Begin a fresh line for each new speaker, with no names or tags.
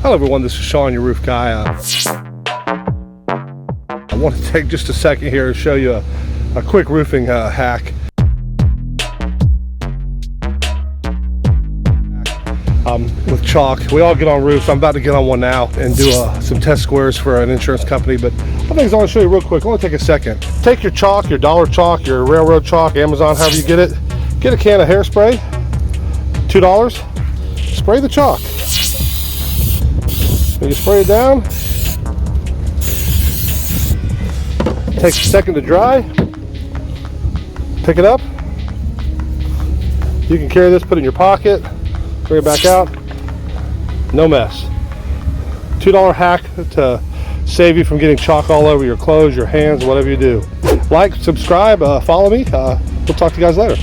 Hello everyone, this is Sean, your roof guy. I want to take just a second here to show you a quick roofing hack. With chalk. We all get on roofs. I'm about to get on one now and do some test squares for an insurance company, but I think I want to show you real quick. I want to take a second. Take your chalk, your dollar chalk, your railroad chalk, Amazon, however you get it. Get a can of hairspray, $2. Spray the chalk. When you spray it down, takes a second to dry. Pick it up. You can carry this, put it in your pocket, bring it back out. No mess. $2 hack to save you from getting chalk all over your clothes, your hands, whatever you do. Like, subscribe, follow me. We'll talk to you guys later.